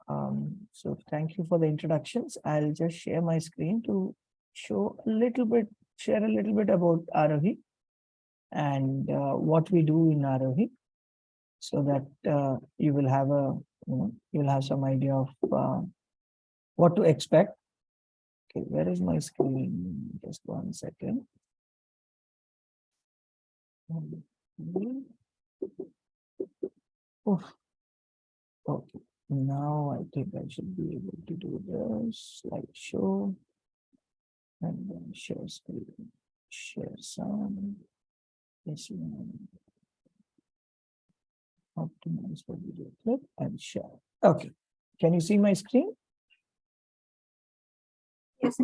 So thank you for the introductions. I'll just share my screen to show a little bit, share a little bit about Aarohi and what we do in Aarohi, so that you will have you will have some idea of what to expect. Okay, where is my screen? Just 1 second. Oh, okay. Now I think I should be able to do the slideshow and then share screen, share sound. This one, optimize for video clip and share. Okay, can you see my screen? Yes,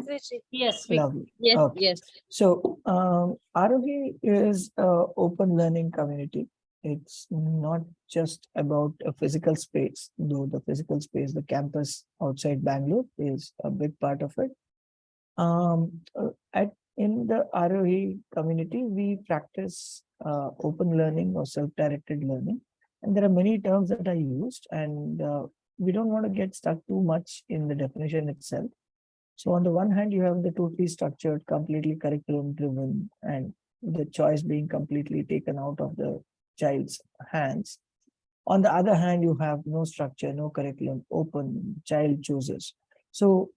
Yes, Lovely. yes, Okay. yes. So Aarohi is a open learning community. It's not just about a physical space, though the physical space, the campus outside Bangalore is a big part of it. In the Aarohi community, we practice open learning or self-directed learning. And there are many terms that are used, and we don't want to get stuck too much in the definition itself. So on the one hand, you have the totally structured, completely curriculum driven, and the choice being completely taken out of the child's hands. On the other hand, you have no structure, no curriculum, open, child chooses. So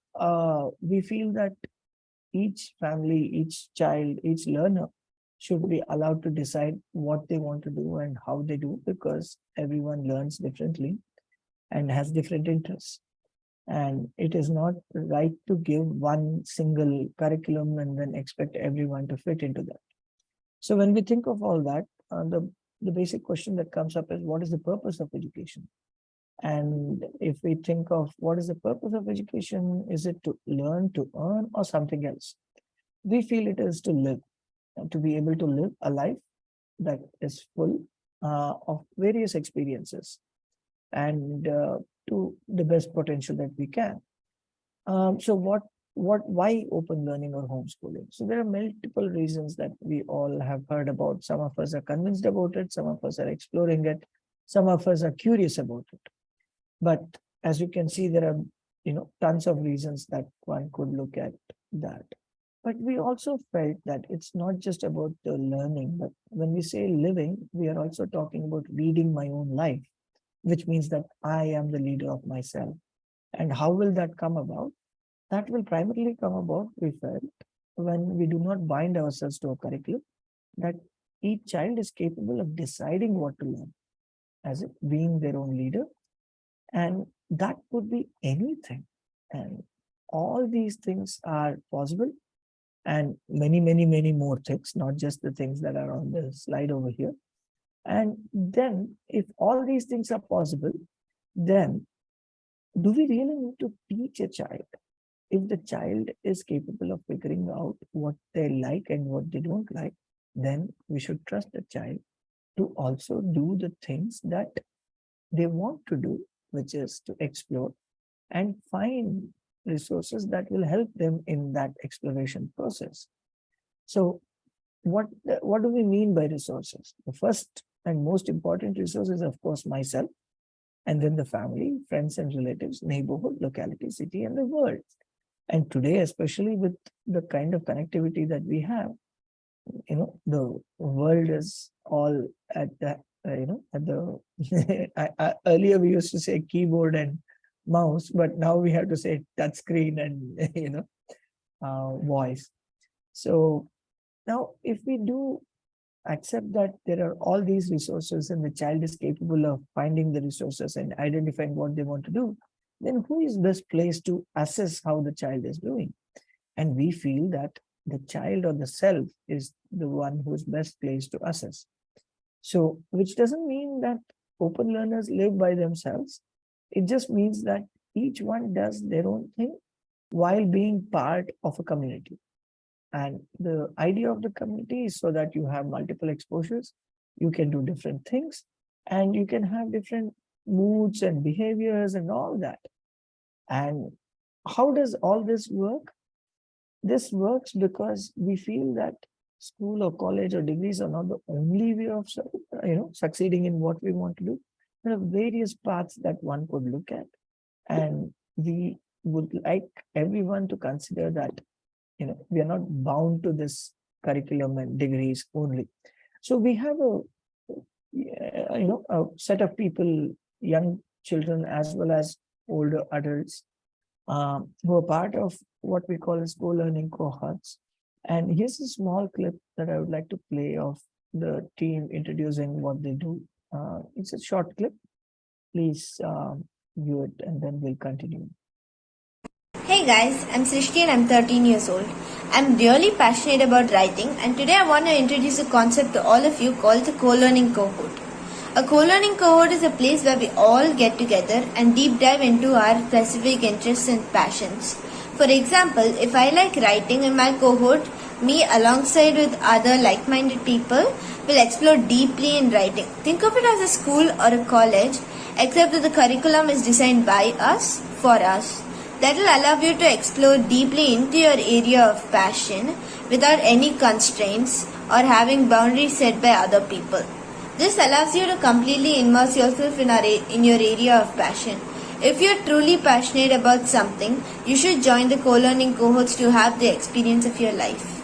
we feel that each family, each child, each learner should be allowed to decide what they want to do and how they do, because everyone learns differently and has different interests. And it is not right to give one single curriculum and then expect everyone to fit into that. So when we think of all that, the basic question that comes up is, what is the purpose of education? And if we think of what is the purpose of education, is it to learn, to earn, or something else? We feel it is to live, to be able to live a life that is full of various experiences and to the best potential that we can. So why open learning or homeschooling? So there are multiple reasons that we all have heard about. Some of us are convinced about it. Some of us are exploring it. Some of us are curious about it. But as you can see, there are tons of reasons that one could look at that. But we also felt that it's not just about the learning, but when we say living, we are also talking about leading my own life, which means that I am the leader of myself. And how will that come about? That will primarily come about, we felt, when we do not bind ourselves to a curriculum, that each child is capable of deciding what to learn, as it being their own leader. And that could be anything. And all these things are possible, and many, many, many more things, not just the things that are on the slide over here. And then, if all these things are possible, then do we really need to teach a child? If the child is capable of figuring out what they like and what they don't like, then we should trust the child to also do the things that they want to do, which is to explore and find resources that will help them in that exploration process. So what do we mean by resources? The first and most important resource is, of course, myself, and then the family, friends and relatives, neighborhood, locality, city, and the world. And today, especially with the kind of connectivity that we have, the world is all at the, at the, earlier we used to say keyboard and mouse, but now we have to say touch screen and, voice. So now if we do accept that there are all these resources and the child is capable of finding the resources and identifying what they want to do, then who is best placed to assess how the child is doing? And we feel that the child or the self is the one who is best placed to assess. So, which doesn't mean that open learners live by themselves. It just means that each one does their own thing while being part of a community. And the idea of the community is so that you have multiple exposures, you can do different things, and you can have different moods and behaviors and all that. And how does all this work? This works because we feel that school or college or degrees are not the only way of succeeding in what we want to do. There are various paths that one could look at. And we would like everyone to consider that, we are not bound to this curriculum and degrees only. So we have a set of people, young children as well as older adults, who are part of what we call as co-learning cohorts. And here's a small clip that I would like to play of the team introducing what they do. It's a short clip. Please view it and then we'll continue. Hey guys, I'm Srishti and I'm 13 years old. I'm really passionate about writing and today I want to introduce a concept to all of you called the co-learning cohort. A co-learning cohort is a place where we all get together and deep dive into our specific interests and passions. For example, if I like writing in my cohort, me alongside with other like-minded people will explore deeply in writing. Think of it as a school or a college, except that the curriculum is designed by us, for us. That will allow you to explore deeply into your area of passion without any constraints or having boundaries set by other people. This allows you to completely immerse yourself in your area of passion. If you're truly passionate about something, you should join the co-learning cohorts to have the experience of your life.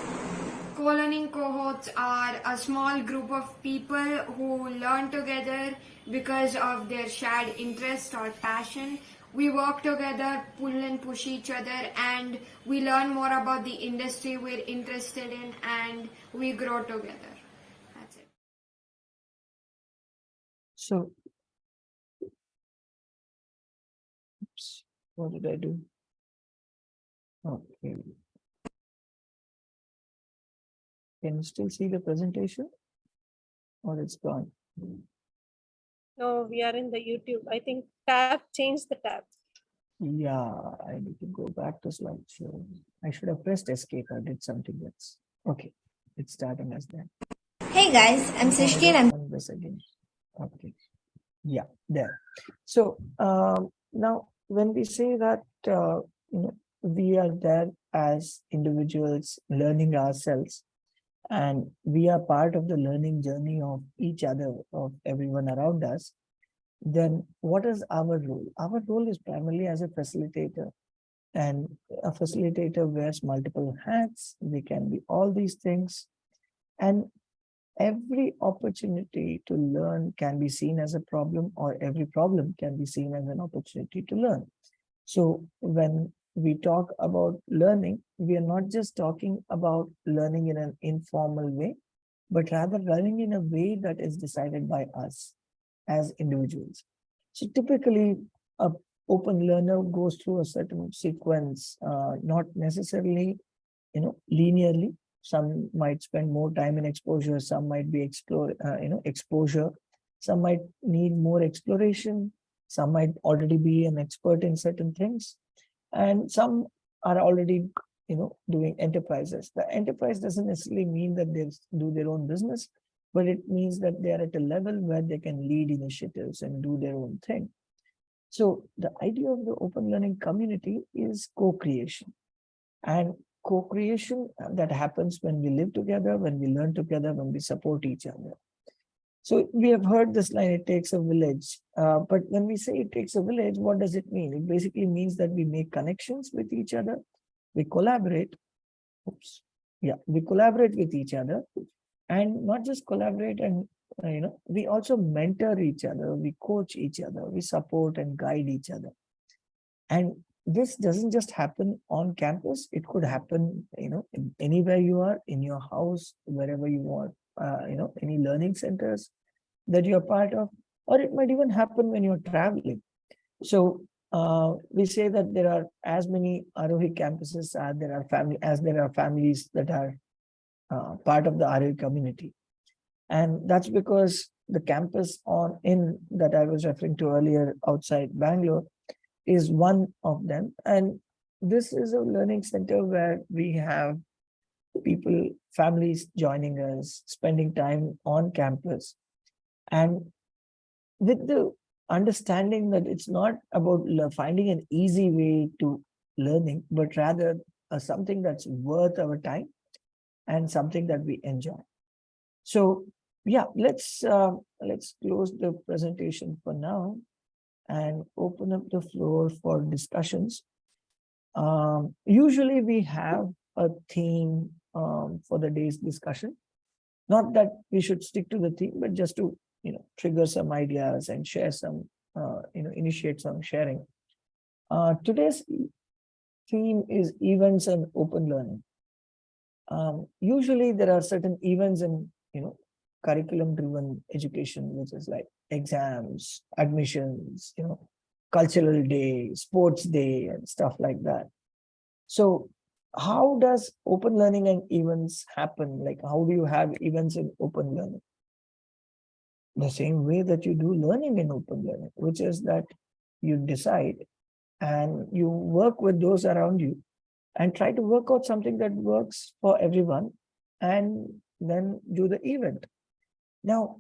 Co-learning cohorts are a small group of people who learn together because of their shared interest or passion. We work together, pull and push each other, and we learn more about the industry we're interested in, and we grow together. That's it. So, oops, what did I do? Okay. Can you still see the presentation? Or it's gone? No, we are in the YouTube. I think change the tab. Yeah, I need to go back to slideshow. I should have pressed escape. I did something else. Okay, it's starting as that. Hey guys, I'm Srishti and I'm this again. Okay, yeah, there. So now when we say that we are there as individuals learning ourselves, and we are part of the learning journey of each other, of everyone around us, then what is our role? Our role is primarily as a facilitator. And a facilitator wears multiple hats. They can be all these things. And every opportunity to learn can be seen as a problem, or every problem can be seen as an opportunity to learn. So when we talk about learning, we are not just talking about learning in an informal way, but rather learning in a way that is decided by us as individuals. So typically, a open learner goes through a certain sequence, not necessarily, linearly. Some might spend more time in exposure. Some might be exposure. Some might need more exploration. Some might already be an expert in certain things, and some are already, doing enterprises. The enterprise doesn't necessarily mean that they do their own business, but it means that they are at a level where they can lead initiatives and do their own thing. So the idea of the open learning community is co-creation, and co-creation that happens when we live together, when we learn together, when we support each other. So we have heard this line, it takes a village. But when we say it takes a village, what does it mean? It basically means that we make connections with each other. We collaborate. We collaborate with each other, and not just collaborate, and we also mentor each other. We coach each other. We support and guide each other. And this doesn't just happen on campus. It could happen, anywhere you are, in your house, wherever you want, any learning centers that you're part of, or it might even happen when you're traveling. So we say that there are as many Aarohi campuses as there are families that are part of the Aarohi community. And that's because the campus that I was referring to earlier outside Bangalore is one of them. And this is a learning center where we have people, families joining us, spending time on campus. And with the understanding that it's not about finding an easy way to learning, but rather something that's worth our time and something that we enjoy. So yeah, let's close the presentation for now. and open up the floor for discussions. Usually we have a theme for the day's discussion. Not that we should stick to the theme, but just to trigger some ideas and share some, initiate some sharing. Today's theme is events and open learning. Usually there are certain events in curriculum driven education, which is like exams, admissions, cultural day, sports day, and stuff like that. So how does open learning and events happen? Like, how do you have events in open learning? The same way that you do learning in open learning, which is that you decide and you work with those around you and try to work out something that works for everyone and then do the event. Now,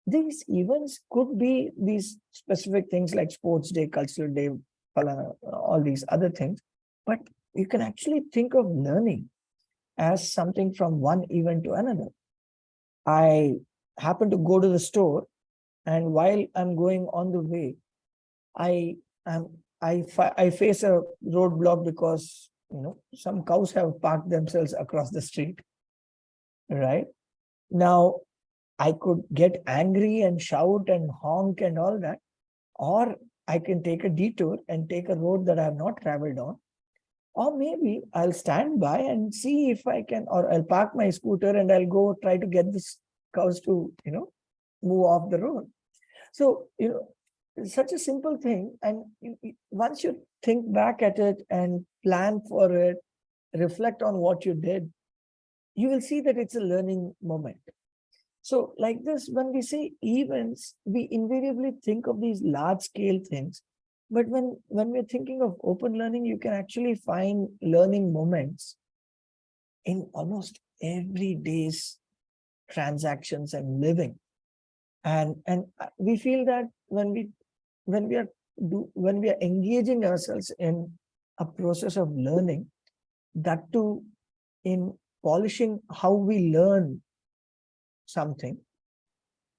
these events could be these specific things like sports day, cultural day, all these other things, but you can actually think of learning as something from one event to another. I happen to go to the store, and while I'm going on the way, I am I face a roadblock because some cows have parked themselves across the street. Right now, I could get angry and shout and honk and all that, or I can take a detour and take a road that I have not traveled on. Or maybe I'll stand by and see if I can, or I'll park my scooter and I'll go try to get this cows to, move off the road. So, it's such a simple thing. And once you think back at it and plan for it, reflect on what you did, you will see that it's a learning moment. So like this, when we say events, we invariably think of these large scale things. But when we're thinking of open learning, you can actually find learning moments in almost every day's transactions and living. And we feel that when we are engaging ourselves in a process of learning, that too in polishing how we learn something,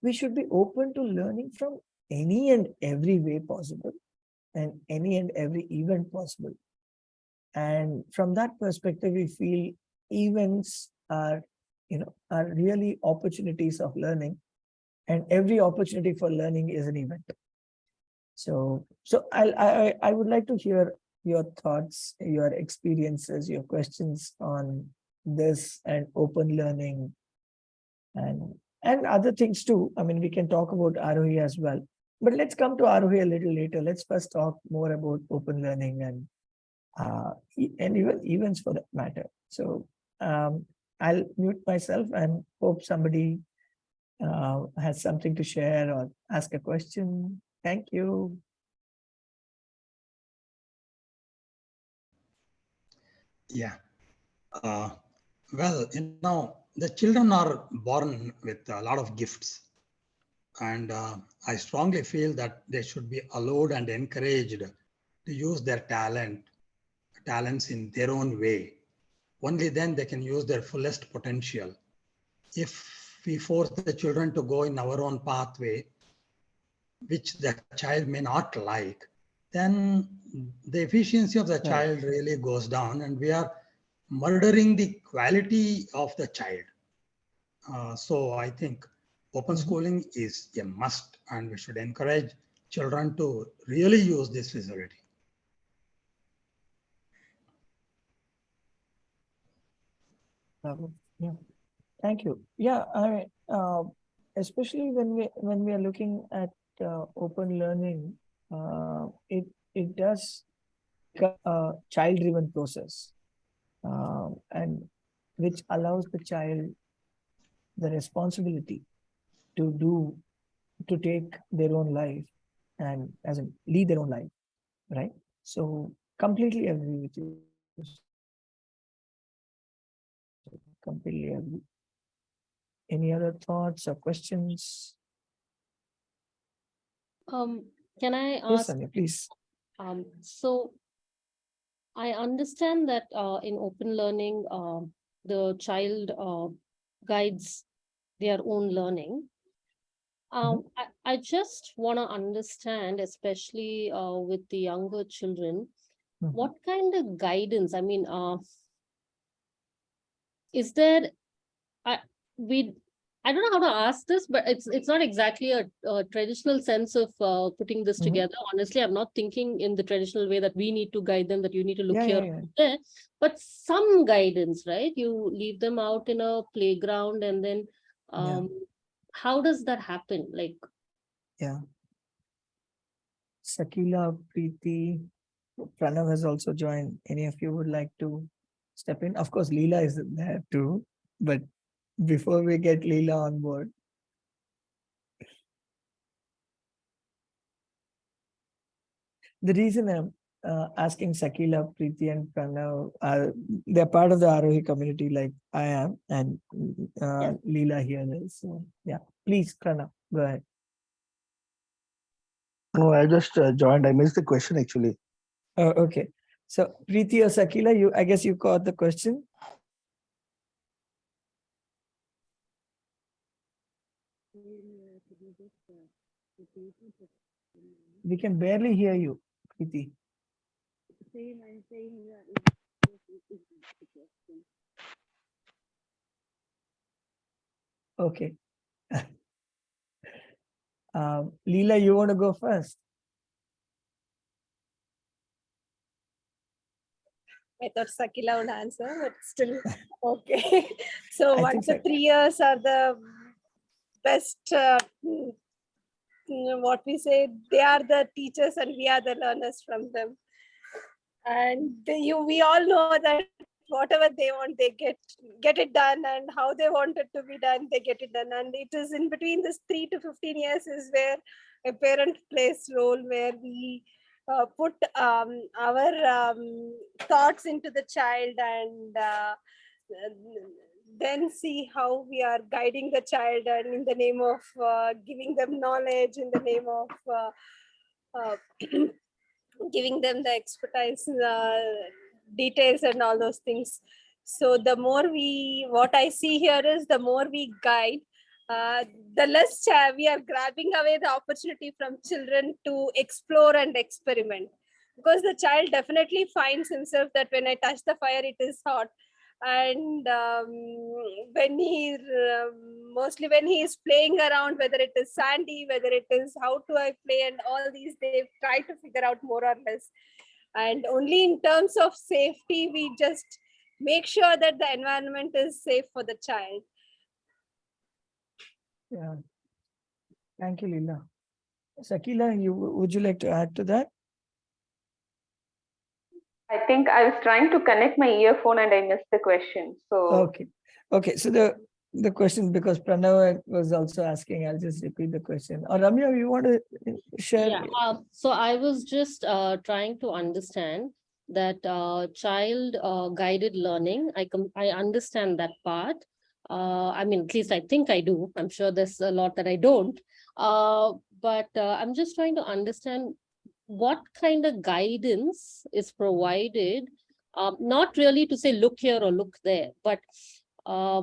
we should be open to learning from any and every way possible and any and every event possible. And from that perspective, we feel events are really opportunities of learning, and every opportunity for learning is an event. So I would like to hear your thoughts, your experiences, your questions on this and open learning and other things too. I mean, we can talk about Aarohi as well, but let's come to Aarohi a little later. Let's first talk more about open learning and even events for that matter. So I'll mute myself and hope somebody has something to share or ask a question. Thank you. Yeah. Well, the children are born with a lot of gifts. And I strongly feel that they should be allowed and encouraged to use their talents in their own way. Only then they can use their fullest potential. If we force the children to go in our own pathway, which the child may not like, then the efficiency of the child really goes down and we are murdering the quality of the child. So I think open schooling is a must and we should encourage children to really use this facility. Yeah, thank you. Yeah, especially when we are looking at open learning, it does a child-driven process, and which allows the child the responsibility to take their own life and as in lead their own life, right? So completely agree with you. Completely agree. Any other thoughts or questions? Can I Yes, ask? Sanya, please. So I understand that in open learning, the child guides their own learning. I just want to understand, especially with the younger children, Mhm. what kind of guidance? I mean, is there? I we I don't know how to ask this, but it's not exactly a traditional sense of putting this Mhm. together. Honestly, I'm not thinking in the traditional way that we need to guide them, that you need to look Yeah, here, yeah, yeah. there, but some guidance, right? You leave them out in a playground, and then Yeah. how does that happen? Like, Yeah. Sakila, Preeti, Pranav has also joined. Any of you would like to step in? Of course, Leela is there too. But before we get Leela on board, the reason I'm asking Sakila, Preeti, and Pranav, they're part of the Aarohi community like I am, and yeah, Leela here is. So, yeah, please, Pranav, go ahead. No, I just joined. I missed the question actually. Oh, okay. So, Preeti or Sakila, I guess you caught the question. We can barely hear you, Preeti. Okay. Leela, you want to go first? I thought Sakila would answer, but still okay. So I 1 think to 3 years are the best. What we say, they are the teachers and we are the learners from them. And we all know that whatever they want, they get it done, and how they want it to be done, they get it done. And it is in between this 3 to 15 years is where a parent plays role, where we put our thoughts into the child, and then see how we are guiding the child, and in the name of giving them knowledge, in the name of uh, giving them the expertise, details, and all those things. So the more what I see here is, the more we guide, uh, the less we are grabbing away the opportunity from children to explore and experiment, because the child definitely finds himself that when I touch the fire, it is hot. And when he mostly when he is playing around, whether it is sandy, whether it is how do I play, and all these, they try to figure out more or less. And only in terms of safety, we just make sure that the environment is safe for the child. Yeah. Thank you, Leela. Sakila, would you like to add to that? I think I was trying to connect my earphone and I missed the question. So Okay. Okay. So the question, because Pranav was also asking, I'll just repeat the question. Or Ramya, you want to share? yeah. So I was just trying to understand that child guided learning. I understand that part. I mean, at least I think I do. I'm sure there's a lot that I don't. But I'm just trying to understand what kind of guidance is provided. Not really to say look here or look there, but uh,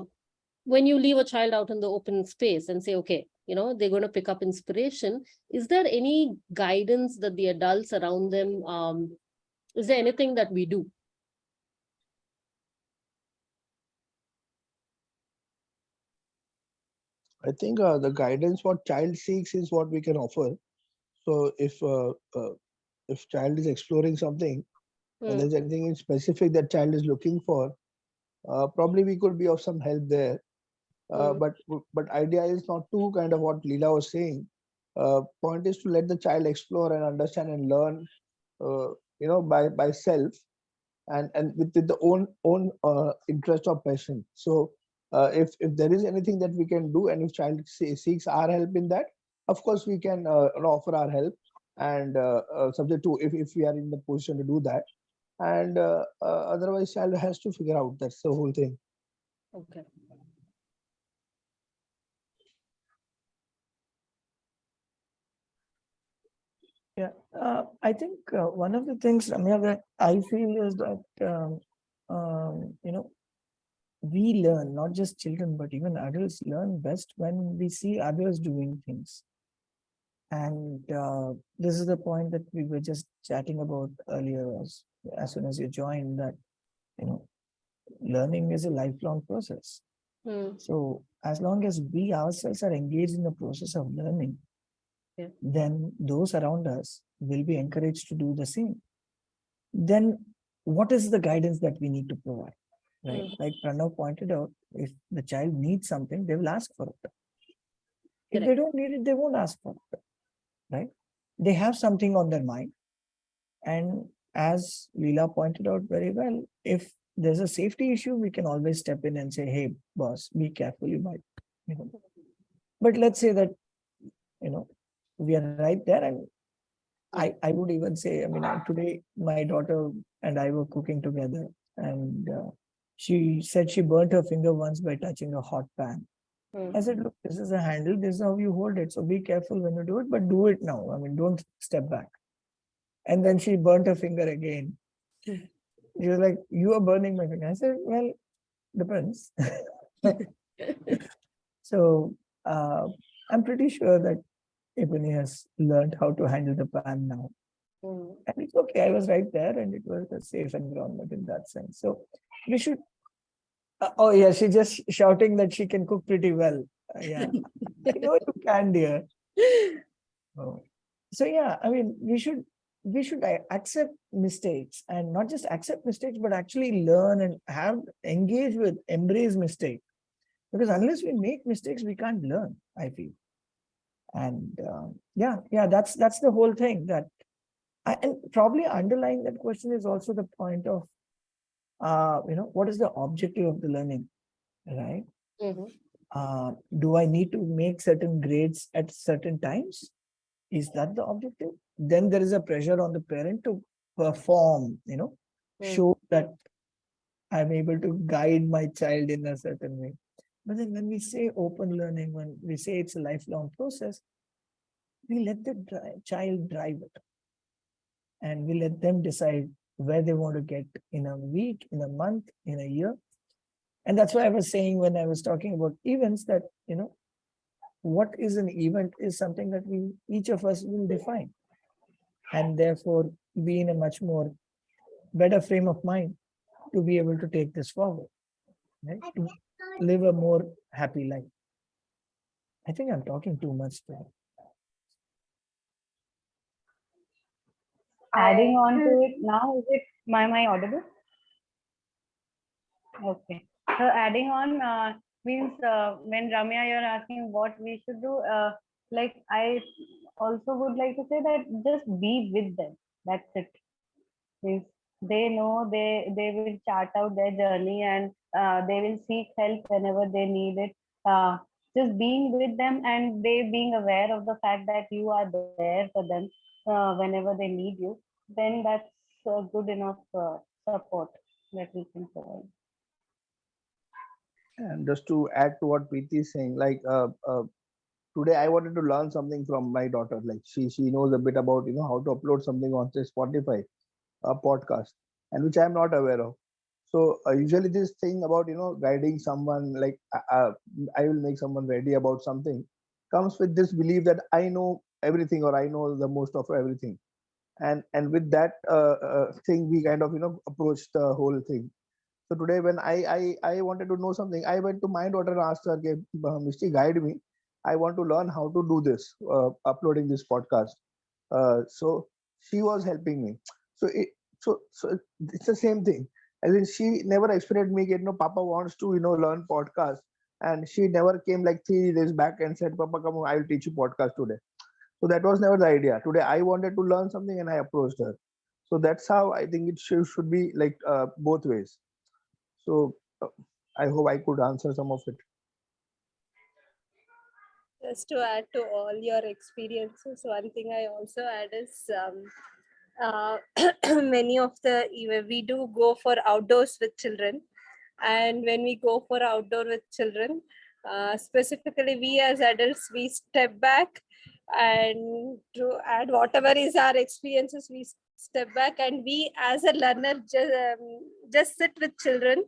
when you leave a child out in the open space and say, okay, they're going to pick up inspiration, is there any guidance that the adults around them, is there anything that we do? I think the guidance what child seeks is what we can offer. So if child is exploring something and there's anything in specific that child is looking for, probably we could be of some help there. But idea is not to kind of what Leela was saying. Point is to let the child explore and understand and learn, by self, and with the own interest or passion. So if there is anything that we can do, and if child seeks our help in that, of course we can offer our help, and subject to if we are in the position to do that. And otherwise child has to figure out. That's the whole thing. Okay. Yeah, I think one of the things, Ramya, that I feel is that we learn, not just children, but even adults learn best when we see others doing things. And this is the point that we were just chatting about earlier, as soon as you joined, that learning is a lifelong process. So as long as we ourselves are engaged in the process of learning, then those around us will be encouraged to do the same. Then what is the guidance that we need to provide? Right? Like Pranav pointed out, if the child needs something, they will ask for it. If they don't need it, they won't ask for it. Right? They have something on their mind. And as Leela pointed out very well, if there's a safety issue, we can always step in and say, hey, boss, be careful, you might. But let's say that, we are right there. And I would even say, today my daughter and I were cooking together, and she said she burnt her finger once by touching a hot pan. I said, look, this is a handle. This is how you hold it. So be careful when you do it, but do it now. Don't step back. And then she burnt her finger again. She was like, you are burning my finger. I said, well, depends. So I'm pretty sure that Ebony has learned how to handle the pan now. And it's okay. I was right there, and it was a safe environment in that sense. So we should. Oh yeah, she's just shouting that she can cook pretty well. Yeah, I know you can, dear. Oh. So yeah, we should accept mistakes, and not just accept mistakes, but actually learn and engage with, embrace mistake. Because unless we make mistakes, we can't learn, I feel. And that's the whole thing. And probably underlying that question is also the point of, what is the objective of the learning, right? Do I need to make certain grades at certain times? Is that the objective? Then there is a pressure on the parent to perform, show that I'm able to guide my child in a certain way. But then when we say open learning, when we say it's a lifelong process, we let the child drive it. And we let them decide where they want to get in a week, in a month, in a year. And that's why I was saying when I was talking about events that, what is an event is something that each of us will define. And therefore be in a much more better frame of mind to be able to take this forward, right? To live a more happy life. I think I'm talking too much there. Adding on to it now, is it my audible? Okay. So adding on means when Ramya, you're asking what we should do, like I also would like to say that just be with them. That's it. Means they know they will chart out their journey, and they will seek help whenever they need it. Just being with them, and they being aware of the fact that you are there for them whenever they need you, then that's good enough support that we can provide. And just to add to what Preeti is saying, like today I wanted to learn something from my daughter. Like she knows a bit about how to upload something on say Spotify, a podcast, and which I am not aware of. So usually this thing about guiding someone, like I will make someone ready about something, comes with this belief that I know everything, or I know the most of everything. And with that thing, we kind of approach the whole thing. So today when I wanted to know something, I went to my daughter and asked her, okay, Mishti, guide me. I want to learn how to do this, uploading this podcast. So she was helping me. So so it's the same thing. I mean, she never expected me, Papa wants to, learn podcast. And she never came like 3 days back and said, Papa, come on, I will teach you podcast today. So that was never the idea. Today I wanted to learn something and I approached her. So that's how I think it should be, like both ways. So I hope I could answer some of it. Just to add to all your experiences, one thing I also add is many of we do go for outdoors with children, and when we go for outdoor with children, specifically we as adults, we step back, and to add whatever is our experiences, we step back, and we as a learner just sit with children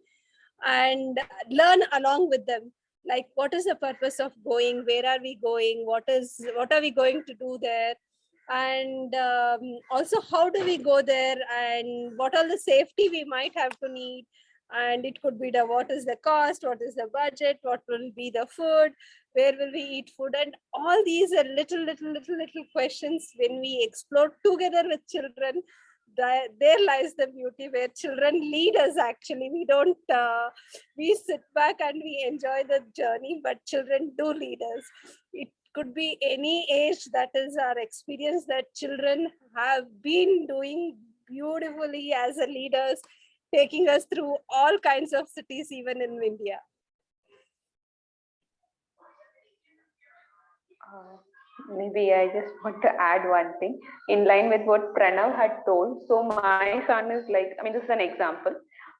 and learn along with them. Like, what is the purpose of going? Where are we going? What are we going to do there? And also, how do we go there? And what all the safety we might have to need? And it could be what is the cost? What is the budget? What will be the food? Where will we eat food? And all these are little questions. When we explore together with children, there lies the beauty, where children lead us. Actually, we don't we sit back and we enjoy the journey, but children do lead us. It could be any age. That is our experience, that children have been doing beautifully as a leaders, taking us through all kinds of cities, even in India. Maybe I just want to add one thing in line with what Pranav had told. So my son is like, I mean, this is an example.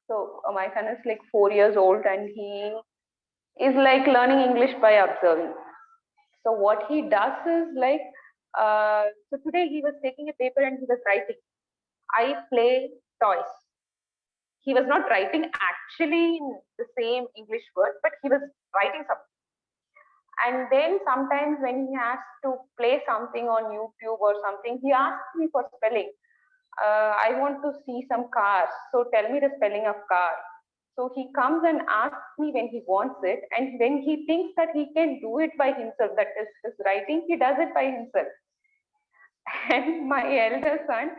So my son is like 4 years old, and he is like learning English by observing. So what he does is like, so today he was taking a paper and he was writing, I play toys. He was not writing actually in the same English word, but he was writing something. And then sometimes when he has to play something on YouTube or something, he asks me for spelling. I want to see some cars, so tell me the spelling of car. So he comes and asks me when he wants it, and when he thinks that he can do it by himself, that is his writing, he does it by himself. And my elder son,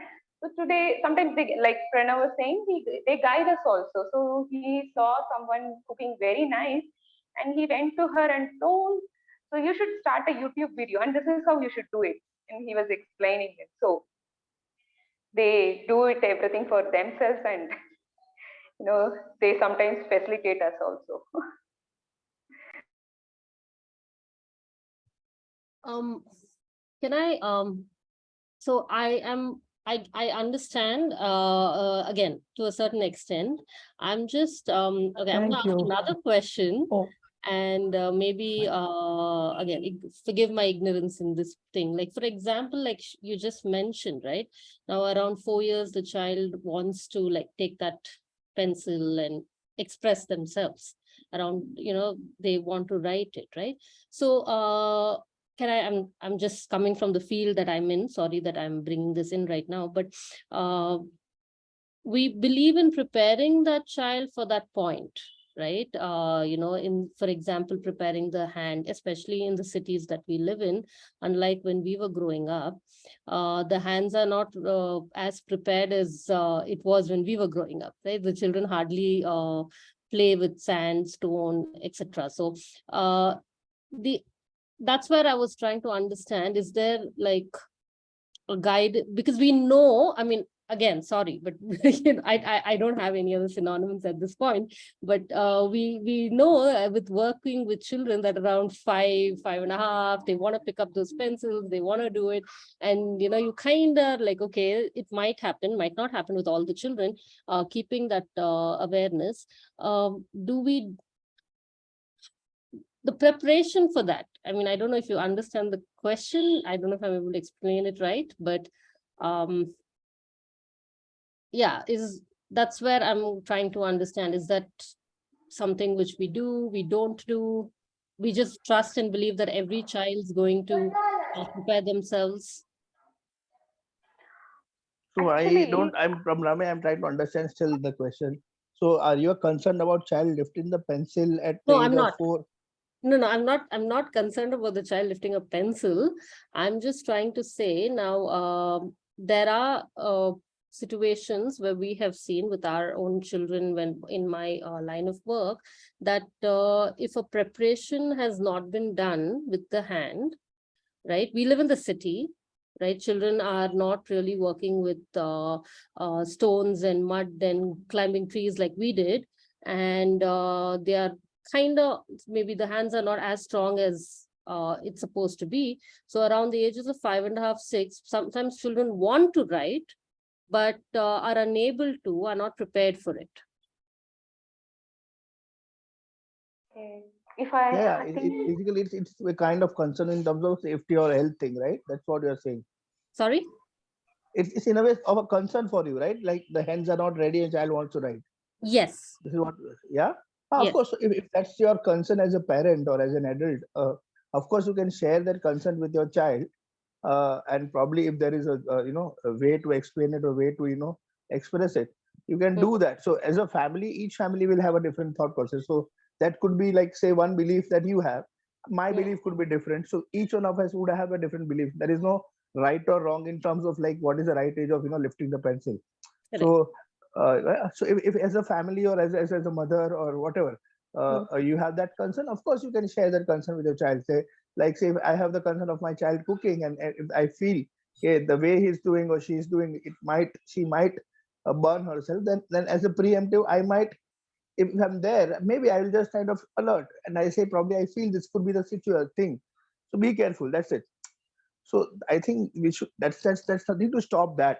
so today, sometimes they, like Pranav was saying, they guide us also. So he saw someone cooking very nice, and he went to her and told, so you should start a YouTube video, and this is how you should do it. And he was explaining it. So they do it everything for themselves, and they sometimes facilitate us also. Can I so I understand again to a certain extent. I'm just okay, I'm gonna ask another question. And maybe again, forgive my ignorance in this thing. Like, for example, like you just mentioned, right? Now around 4 years, the child wants to like take that pencil and express themselves around, they want to write it, right? So I'm just coming from the field that I'm in. Sorry that I'm bringing this in right now, but we believe in preparing that child for that point, right? For example, preparing the hand, especially in the cities that we live in, unlike when we were growing up, the hands are not as prepared as it was when we were growing up, right? The children hardly play with sand, stone, etc. So that's where I was trying to understand, is there like a guide? Because we know, I mean, again, sorry, but I don't have any other synonyms at this point, but we know with working with children that around 5.5, they want to pick up those pencils, they want to do it. And, you kind of like, okay, it might happen, might not happen with all the children, keeping that awareness. The preparation for that, I mean, I don't know if you understand the question. I don't know if I'm able to explain it right, but yeah, that's where I'm trying to understand. Is that something which we do, we don't do? We just trust and believe that every child is going to prepare themselves? So Actually, I'm from Rame, I'm trying to understand still the question. So are you concerned about child lifting the pencil at the age of 4? No, I'm not concerned about the child lifting a pencil. I'm just trying to say now, there are situations where we have seen with our own children, when in my line of work, that if a preparation has not been done with the hand, right? We live in the city, right? Children are not really working with stones and mud and climbing trees like we did. And they are kind of, maybe the hands are not as strong as it's supposed to be. So around the ages of 5.5, 6, sometimes children want to write, but are unable to, are not prepared for it. If I Yeah, think basically it's a kind of concern in terms of safety or health thing, right? That's what you're saying. Sorry? It's in a way of a concern for you, right? Like the hands are not ready and child wants to write. Yes. This is what, yeah? Of Yes. course, if that's your concern as a parent or as an adult, of course you can share that concern with your child, and probably if there is a way to explain it or way to express it, you can do that. So as a family, each family will have a different thought process. So that could be like, say, one belief that you have, my belief could be different. So each one of us would have a different belief. There is no right or wrong in terms of like what is the right age of lifting the pencil. Correct. So so if as a family or as a mother or whatever, you have that concern, of course you can share that concern with your child. Say, like, say if I have the concern of my child cooking, and if I feel, okay, the way he's doing or she's doing, she might burn herself, then as a preemptive, I might, if I'm there, maybe I will just kind of alert, and I say, probably I feel this could be the situation thing, so be careful. That's it. So I think we should, that's something to stop that.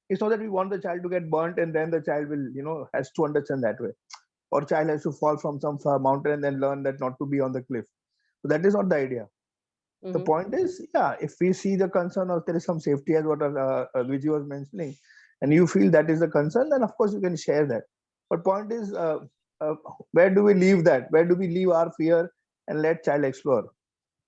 It's not that we want the child to get burnt and then the child will has to understand that way, or child has to fall from some mountain and then learn that not to be on the cliff. So that is not the idea. The point is, yeah, if we see the concern or there is some safety, as what Vijay was mentioning, and you feel that is a concern, then of course you can share that. But point is, uh, where do we leave that? Where do we leave our fear and let child explore?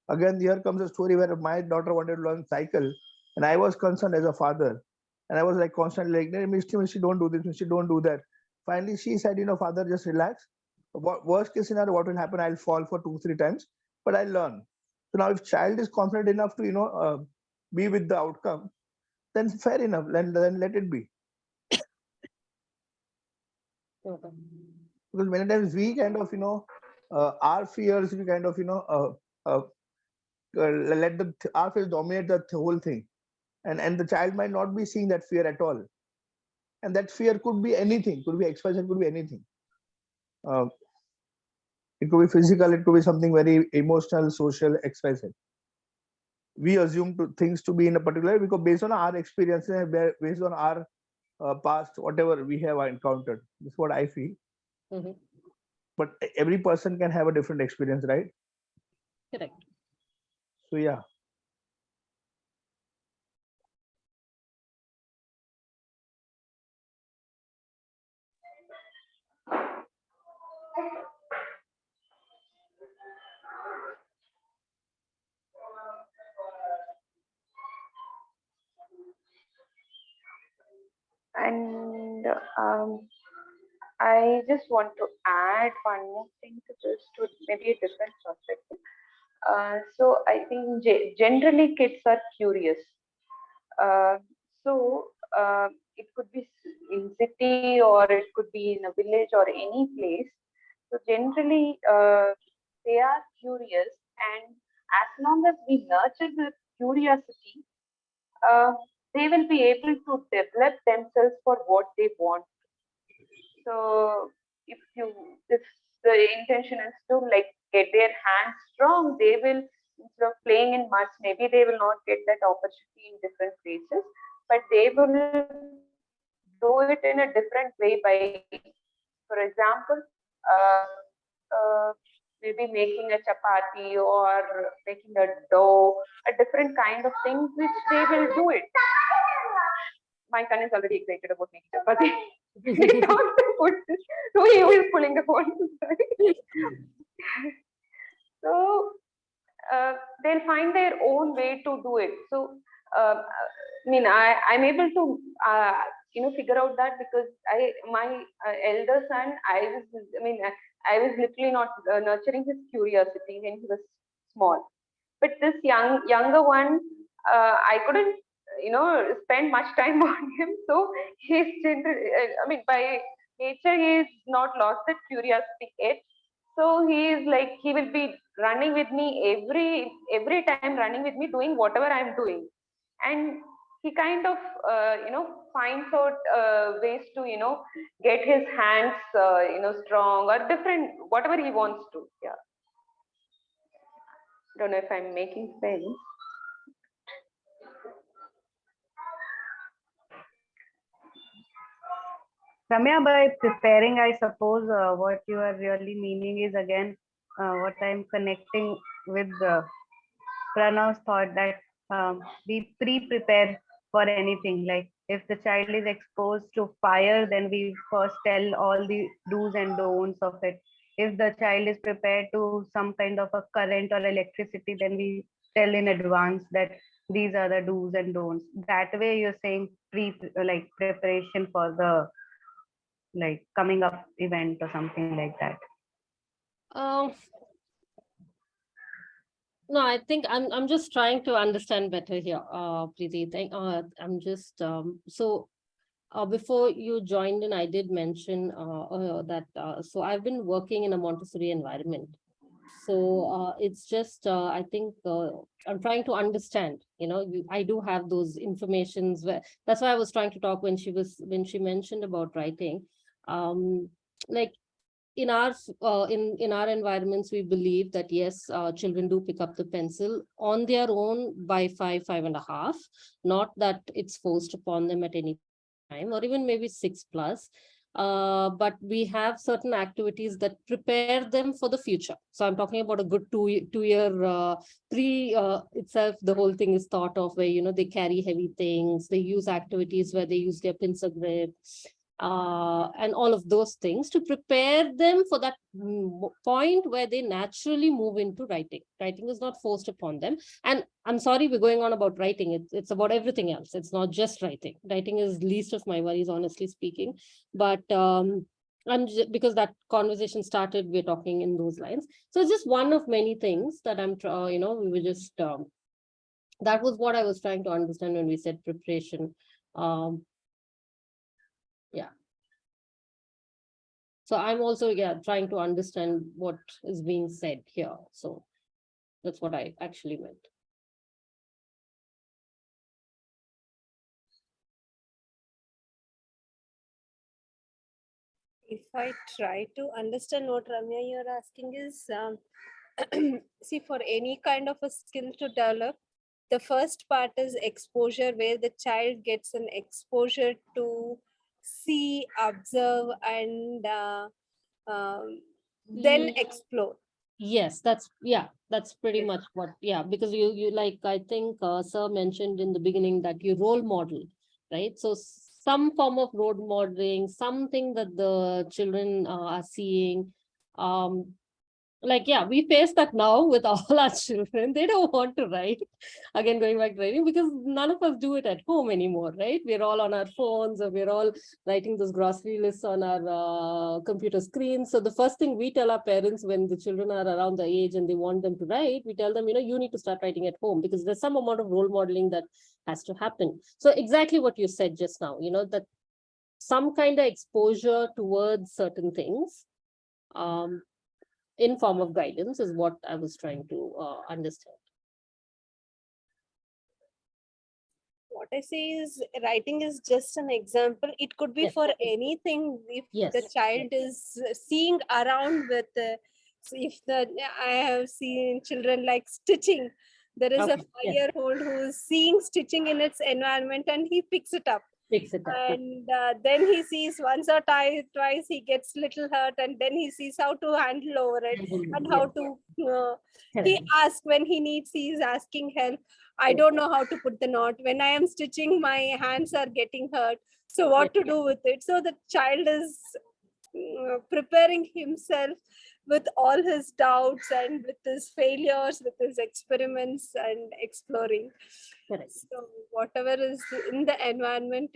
Again, here comes a story where my daughter wanted to learn cycle, and I was concerned as a father, and I was like constantly like, Misty, don't do this, Misty, don't do that. Finally, she said, father, just relax. Worst case scenario, what will happen? I'll fall for 2-3 times, but I'll learn. So now, if child is confident enough to be with the outcome, then fair enough. Then let it be. Okay. Because many times we kind of our fears, we kind of let our fears dominate the whole thing, and the child might not be seeing that fear at all, and that fear could be anything, could be expression, could be anything. uh, it could be physical, it could be something very emotional, social, expressive. We assume things to be in a particular way because based on our experiences, based on our past, whatever we have encountered. This is what I feel. But every person can have a different experience, right? Correct. So yeah. And I just want to add one more thing to this, to maybe a different perspective. So I think generally kids are curious. Uh, so it could be in city or it could be in a village or any place. So generally they are curious, and as long as we nurture the curiosity, uh, they will be able to develop themselves for what they want. So if the intention is to like get their hands strong, they will, instead of playing in mud, maybe they will not get that opportunity in different places, but they will do it in a different way by, for example, uh, uh, maybe making a chapati or making a dough, a different kind of things which they will do it. My son is already excited about making chapati. So he is pulling the phone. So they'll find their own way to do it. So I'm able to figure out that because my elder son, I was literally not nurturing his curiosity when he was small, but this younger one, I couldn't spend much time on him. So he's by nature he's not lost that curiosity yet. So he is like, he will be running with me every time, running with me, doing whatever I'm doing, and he kind of finds out ways to get his hands strong or different, whatever he wants to. Yeah, don't know if I'm making sense. Ramya, by preparing, I suppose what you are really meaning is again what I'm connecting with Pranav's thought that we pre-prepare for anything. Like if the child is exposed to fire, then we first tell all the do's and don'ts of it. if the child is prepared to some kind of a current or electricity, then we tell in advance that these are the do's and don'ts. That way you're saying like preparation for the like coming up event or something like that. Um, no, I think I'm just trying to understand better here, Preeti. I'm just so before you joined in, I did mention that so I've been working in a Montessori environment. So it's just I think I'm trying to understand. I do have those informations where that's why I was trying to talk when she mentioned about writing. Like in our environments, we believe that yes, children do pick up the pencil on their own by 5.5, not that it's forced upon them at any time, or even maybe 6+. But we have certain activities that prepare them for the future. So I'm talking about a good two-year itself. The whole thing is thought of where they carry heavy things. They use activities where they use their pincer grip, and all of those things to prepare them for that point where they naturally move into writing. Writing is not forced upon them. And I'm sorry we're going on about writing. It's about everything else. It's not just writing. Writing is least of my worries, honestly speaking. But because that conversation started, we're talking in those lines. So it's just one of many things that we were just, that was what I was trying to understand when we said preparation. Yeah. So I'm also, trying to understand what is being said here. So that's what I actually meant. If I try to understand what Ramya you're asking is, see, for any kind of a skill to develop, the first part is exposure, where the child gets an exposure to see, observe, and then explore. Yes, that's pretty much what, because you like, I think sir mentioned in the beginning that you role model, right? So some form of role modeling, something that the children are seeing. We face that now with all our children. They don't want to write. Again, going back to writing, because none of us do it at home anymore, right? We're all on our phones, or we're all writing those grocery lists on our computer screens. So the first thing we tell our parents when the children are around the age and they want them to write, we tell them, you need to start writing at home, because there's some amount of role modeling that has to happen. So exactly what you said just now, that some kind of exposure towards certain things, in form of guidance, is what I was trying to understand. What I say is, writing is just an example. It could be for anything. If the child is seeing around with, I have seen children like stitching. There is a 5-year-old who is seeing stitching in its environment and he picks it up. And then he sees once or twice he gets little hurt, and then he sees how to handle over it and how to he asks when he is asking help. I don't know how to put the knot. When I am stitching, my hands are getting hurt. So what to do with it? So the child is preparing himself with all his doubts and with his failures, with his experiments and exploring. So whatever is in the environment,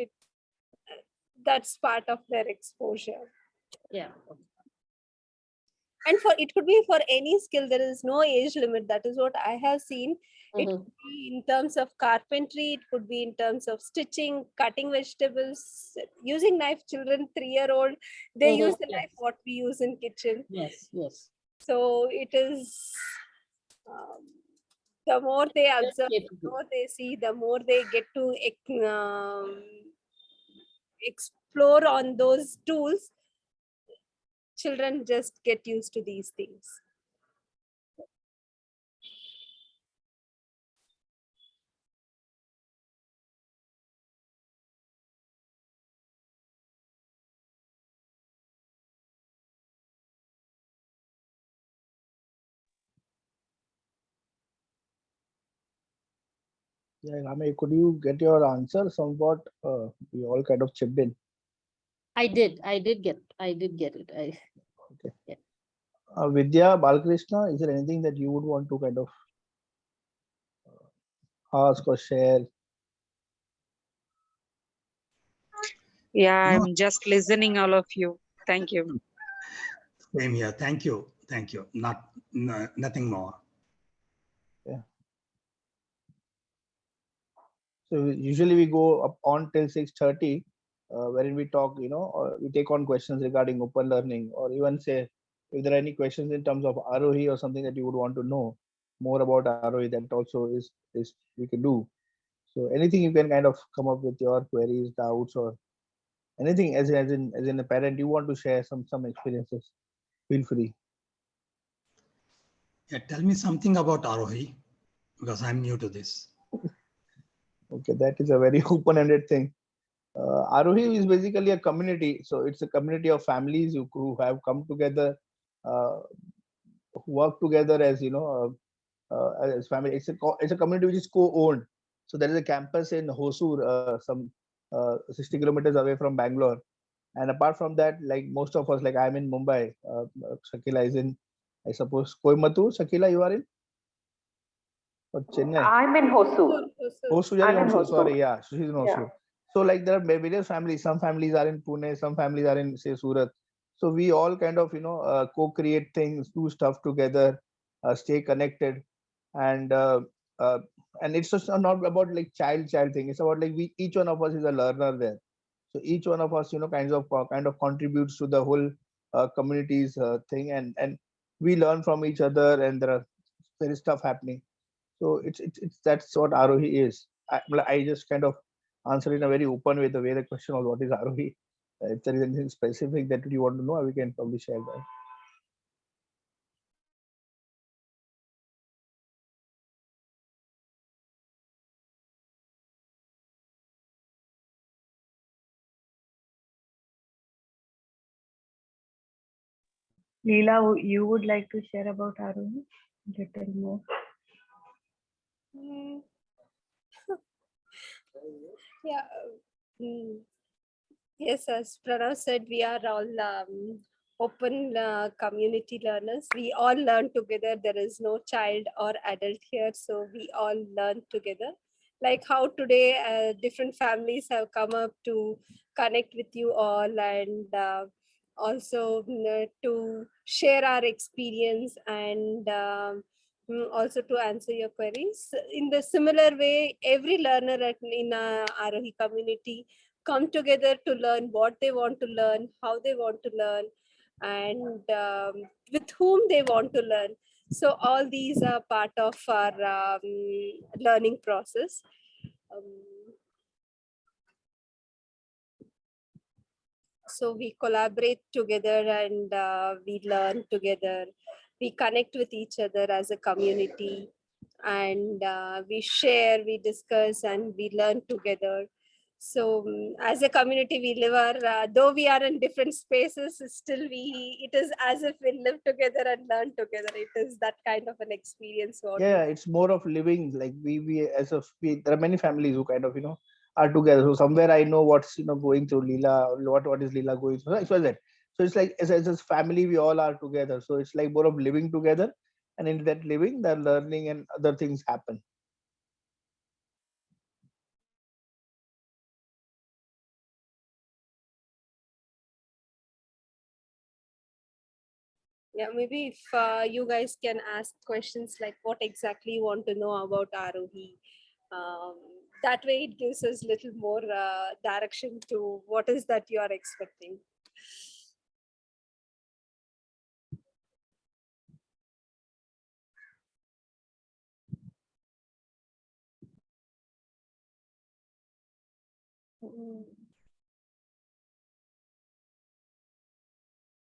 that's part of their exposure. And it could be for any skill. There is no age limit. That is what I have seen. It could be in terms of carpentry. It could be in terms of stitching, cutting vegetables, using knife. Children, 3-year-old, they use the knife what we use in kitchen. So it is, the more they observe, the more they see, the more they get to explore on those tools. Children just get used to these things. Yeah, Rame, could you get your answer somewhat? We all kind of chipped in. I did get it. Okay. Vidya, Balakrishna, is there anything that you would want to kind of ask or share? Yeah, No, I'm just listening all of you. Thank you. same here. Thank you. Thank you. Nothing more. Yeah. So usually we go up on till 6:30, wherein we talk, or we take on questions regarding open learning, or even say if there are any questions in terms of Aarohi or something that you would want to know more about Aarohi, that also is we can do. So anything you can kind of come up with your queries, doubts, or anything as in a parent you want to share some experiences. Feel free. Yeah, tell me something about Aarohi because I'm new to this. Okay, that is a very open-ended thing. Aarohi is basically a community. So it's a community of families who have come together, uh, who work together as as family. It's a community which is co-owned. So there is a campus in Hosur, some 60 kilometers away from Bangalore. And apart from that, like most of us, like I'm in Mumbai, Shakila is in, I suppose, Coimbatore. Shakila, you are in? Or Chennai? I'm in Hosur. Hosur, I'm in Hosur, Hosur. sorry, yeah, she's in Yeah. Hosur. So like there are various families. Some families are in Pune, some families are in say Surat. So we all kind of co-create things, do stuff together, stay connected, and uh, uh, and it's just not about like child thing. It's about like we each one of us is a learner there. So each one of us kind of contributes to the whole community's thing, and we learn from each other, and there is stuff happening. So it's that's what Aarohi is. I just kind of answer in a very open way, the way the question was what is Aarohi. If there is anything specific that you want to know, we can probably share that. Leela, you would like to share about Aarohi? Little more. Mm, yeah. mm, Yes, as Pranav said, we are all open community learners. We all learn together. There is no child or adult here, so we all learn together. Like how today different families have come up to connect with you all, and also to share our experience, and also to answer your queries. In the similar way, every learner in Aarohi community come together to learn what they want to learn, how they want to learn, and with whom they want to learn. So all these are part of our learning process. Um, so we collaborate together, and we learn together. We connect with each other as a community, and we share, we discuss, and we learn together. So as a community, we live our though we are in different spaces, still it is as if we live together and learn together. It is that kind of an experience what we Yeah, it's more of living. Like we as a there are many families who kind of are together. So somewhere I know what's going through Leela, or what is Leela going through. So that. So it's like as a family, we all are together. So it's like more of living together, and in that living, the learning and other things happen. Yeah, maybe if you guys can ask questions like what exactly you want to know about Aarohi. Um, that way it gives us little more direction to what is that you are expecting. Mm.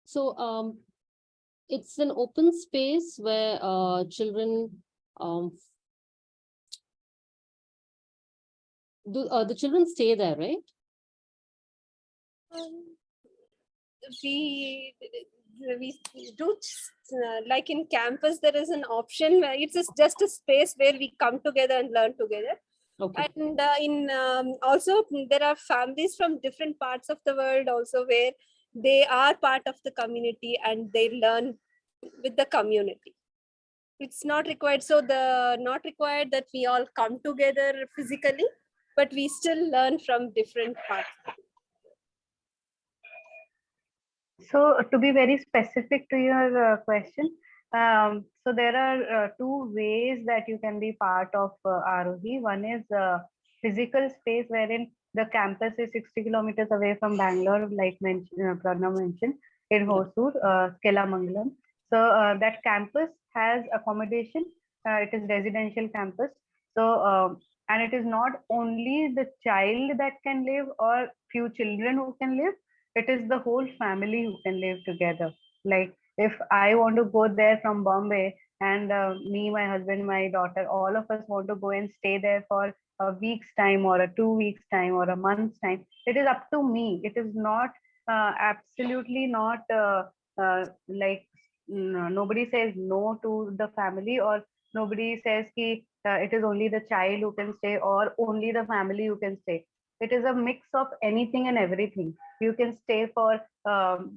So it's an open space where children the children stay there, right? We do like in campus there is an option where it's just a space where we come together and learn together. Okay. And in also there are families from different parts of the world also where they are part of the community and they learn with the community. It's not required. So not required that we all come together physically, but we still learn from different parts. So to be very specific to your question, so there are two ways that you can be part of Aarohi. One is physical space wherein the campus is 60 kilometers away from Bangalore, like Pranav mentioned, in Hosur, Skelamangalam. So that campus has accommodation. It is residential campus. So and it is not only the child that can live or few children who can live. It is the whole family who can live together. Like if I want to go there from Bombay and me, my husband, my daughter, all of us want to go and stay there for a week's time or a 2 weeks time or a month's time, it is up to me. It is not absolutely not like nobody says no to the family, or nobody says ki, it is only the child who can stay or only the family who can stay. It is a mix of anything and everything. You can stay for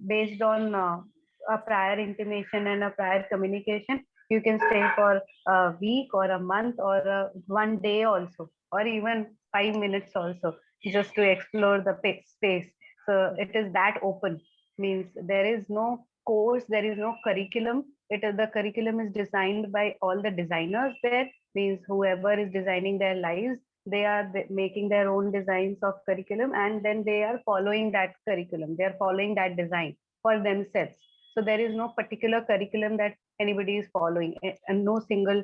based on a prior intimation and a prior communication. You can stay for a week or a month or 1 day also, or even 5 minutes also, just to explore the space. So it is that open. Means there is no course, there is no curriculum. The curriculum is designed by all the designers there. Means whoever is designing their lives, they are making their own designs of curriculum, and then they are following that curriculum. They are following that design for themselves. So there is no particular curriculum that anybody is following, and no single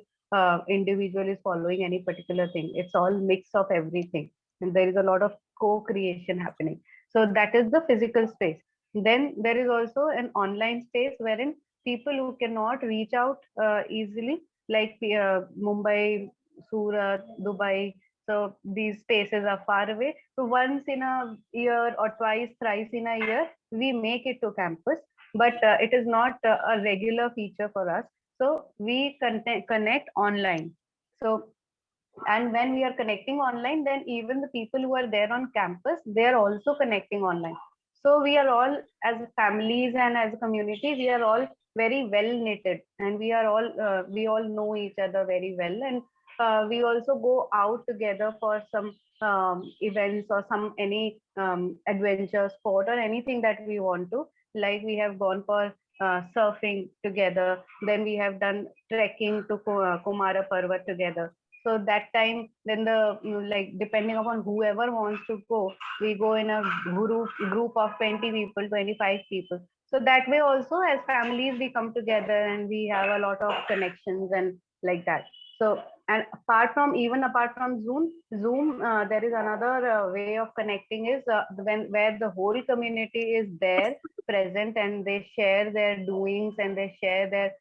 individual is following any particular thing. It's all mix of everything, and there is a lot of co-creation happening. So that is the physical space. Then there is also an online space wherein people who cannot reach out easily, like Mumbai, Surat, Dubai. So these spaces are far away. So once in a year or twice, thrice in a year, we make it to campus, but it is not a regular feature for us. So we connect online. So, and when we are connecting online, then even the people who are there on campus, they are also connecting online. So we are all, as families and as a community, we are all very well knitted, and we all know each other very well. And we also go out together for some events or any adventure sport or anything that we want to. Like we have gone for surfing together, then we have done trekking to Kumara Parvat together. So that time, then like depending upon whoever wants to go, we go in a group of 20 people, 25 people. So that way also, as families, we come together and we have a lot of connections and like that. So, and apart from Zoom, there is another way of connecting is where the whole community is there present, and they share their doings and they share their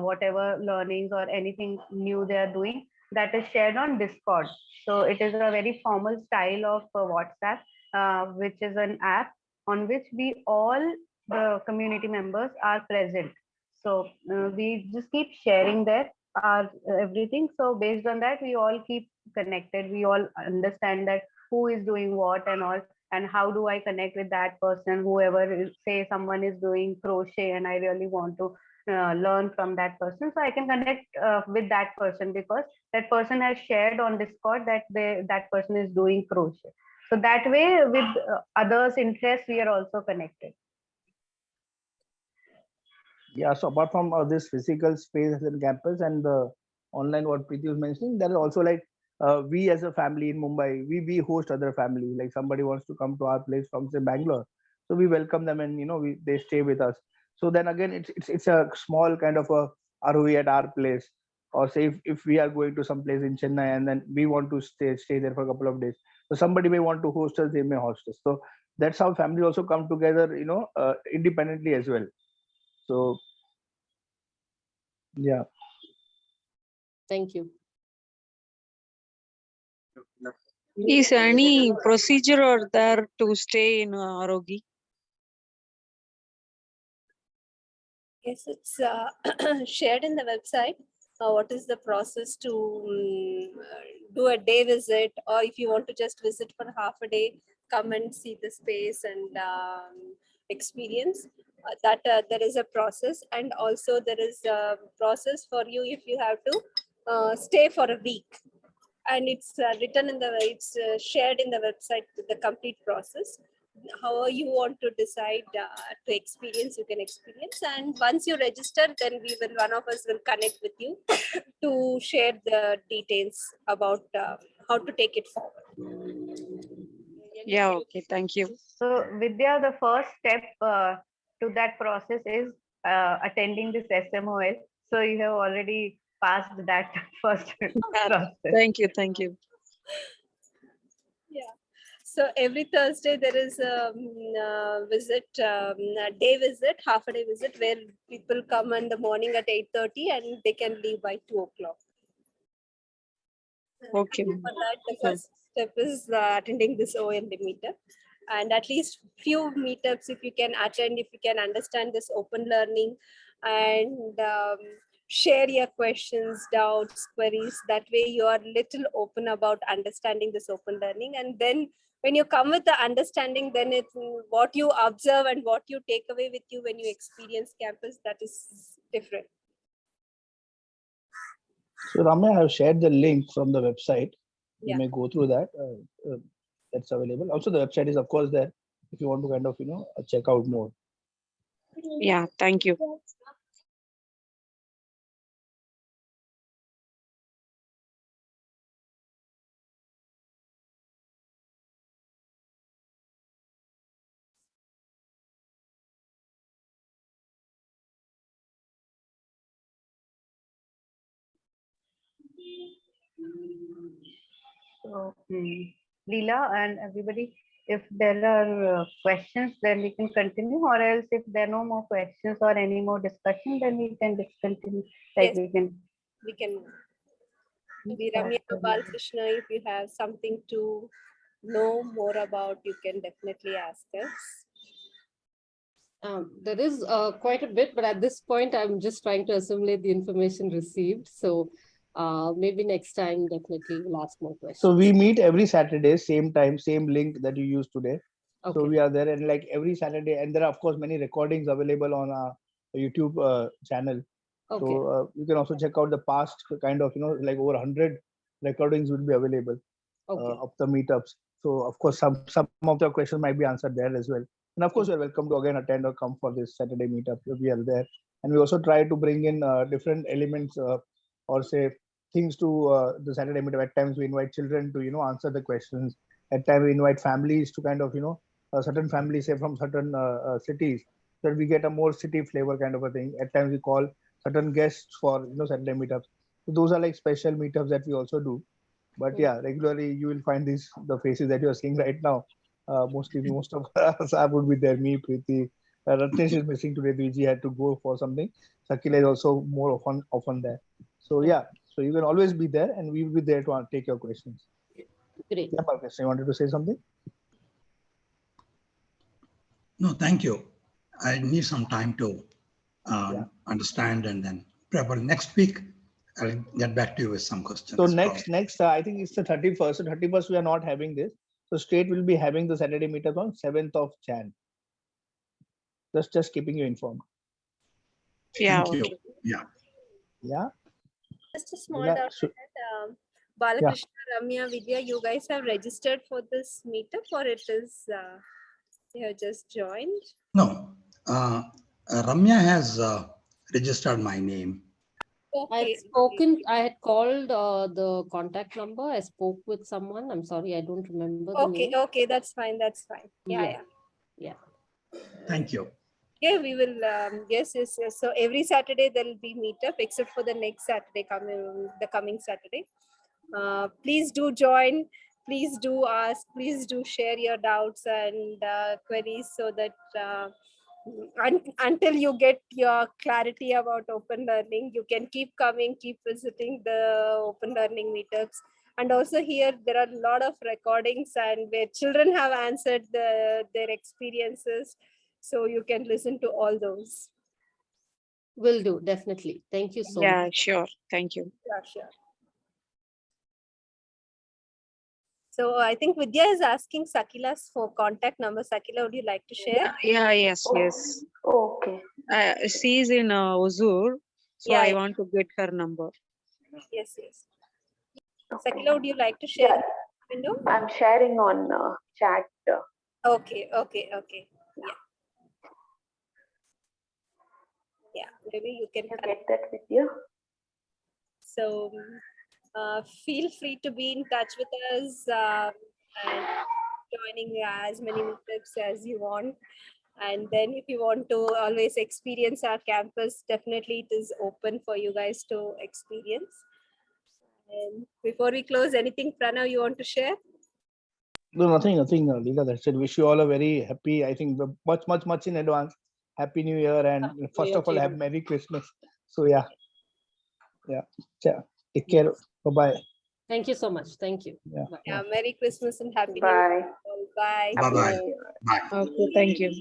whatever learnings or anything new they are doing, that is shared on Discord. So it is a very formal style of WhatsApp, which is an app on which we all the community members are present. So we just keep sharing there our everything. So based on that, we all keep connected. We all understand that who is doing what and all, and how do I connect with that person. Whoever is, say someone is doing crochet and I really want to learn from that person, so I can connect with that person because that person has shared on Discord that that person is doing crochet. So that way, with others' interests, we are also connected. Yeah, so apart from this physical space in campus and the online, what Preeti was mentioning, there is also like we as a family in Mumbai, we host other family. Like somebody wants to come to our place from say Bangalore, so we welcome them, and they stay with us. So then again, it's a small kind of a Aarohi at our place. Or say if we are going to some place in Chennai and then we want to stay there for a couple of days, so somebody may want to host us, they may host us. So that's how families also come together, independently as well. So yeah. Thank you. Is any procedure or there to stay in Aarohi? Yes, it's shared in the website. What is the process to do a day visit, or if you want to just visit for half a day, come and see the space and experience. that there is a process, and also there is a process for you if you have to stay for a week, and it's written in the shared in the website with the complete process. However you want to decide to experience, you can experience, and once you register, then one of us will connect with you to share the details about how to take it forward. Yeah, okay, thank you. So, Vidya, the first step to that process is attending this SMOL. So, you have already passed that first process. Thank you, thank you. Yeah. So every Thursday there is a day visit, half a day visit, where people come in the morning at 8:30 and they can leave by 2 o'clock. Okay. For that, the Sure. first step is attending this OLD meetup, and at least few meetups if you can attend, if you can understand this open learning, and share your questions, doubts, queries. That way you are little open about understanding this open learning, and then when you come with the understanding, then it's what you observe and what you take away with you when you experience campus, that is different. So Ramya, I have shared the link from the website. You Yeah. may go through that. That's available. Also, the website is of course there if you want to kind of check out more. Yeah, thank you. So, Leela and everybody, if there are questions, then we can continue, or else if there are no more questions or any more discussion, then we can discontinue. Like Yes. we can. We can be Ramya Krishna. If you have something to know more about, you can definitely ask us. There is quite a bit, but at this point, I'm just trying to assimilate the information received. So maybe next time, definitely we'll ask more questions. So we meet every Saturday, same time, same link that you used today. Okay. So we are there, and like every Saturday, and there are of course many recordings available on our YouTube channel. Okay. So you can also check out the past kind of like over 100 recordings will be available of the meetups. So of course some of the questions might be answered there as well. And of course you're welcome to again attend or come for this Saturday meetup. We are there, and we also try to bring in different elements or say things to the Saturday meetup. At times we invite children to answer the questions. At times we invite families to kind of certain families say from certain cities, that we get a more city flavor kind of a thing. At times we call certain guests for Saturday meetups. So those are like special meetups that we also do. But yeah, regularly you will find the faces that you are seeing right now. Most of us would be there. Me, Preeti, Ratnesh is missing today. Viji had to go for something. Sakila is also more often there. So yeah, so you can always be there, and we will be there to take your questions. Great. Yeah, Marcus, you wanted to say something? No, thank you. I need some time to understand, and then probably next week I'll get back to you with some questions. So next, I think it's the 31st. So 31st, we are not having this. So state will be having the Saturday meetup on 7th of Jan. Just keeping you informed. Yeah. Thank you. Okay. Yeah. Yeah. Just a small doubt. Balakrishna, Ramya, Vidya, you guys have registered for this meetup, or it is you have just joined? No, Ramya has registered my name. Okay. I had called the contact number. I spoke with someone. I'm sorry, I don't remember the name. Okay, that's fine. Yeah. Thank you. Yeah, we will. Yes. So every Saturday there will be meetup, except for the next Saturday coming Saturday. Please do join. Please do ask. Please do share your doubts and queries, so that until you get your clarity about open learning, you can keep coming, keep visiting the open learning meetups. And also here there are a lot of recordings and where children have answered their experiences, so you can listen to all those. Will do, definitely. Thank you so much. Yeah, sure. Thank you. Yeah, sure. So I think Vidya is asking Sakila's for contact number. Sakila, would you like to share? Yeah, yes. Okay. She's in Huzur, so Yeah, I yeah. want to get her number. Yes. Okay. Sakila, would you like to share Yeah, window? I'm sharing on chat. Okay. Yeah. Maybe you can You get that with you? So feel free to be in touch with us and joining as many meetups as you want. And then if you want to always experience our campus, definitely it is open for you guys to experience. And before we close, anything, Pranav, you want to share? No, nothing, Leela. That's it. Wish you all a very happy, I think, much in advance. Happy New Year, and first of all, have Merry Christmas. So yeah. Take care. Bye-bye. Thank you so much. Thank you. Yeah, Merry Christmas and Happy New Bye. Year. Bye. Bye-bye. Bye. Okay, thank you.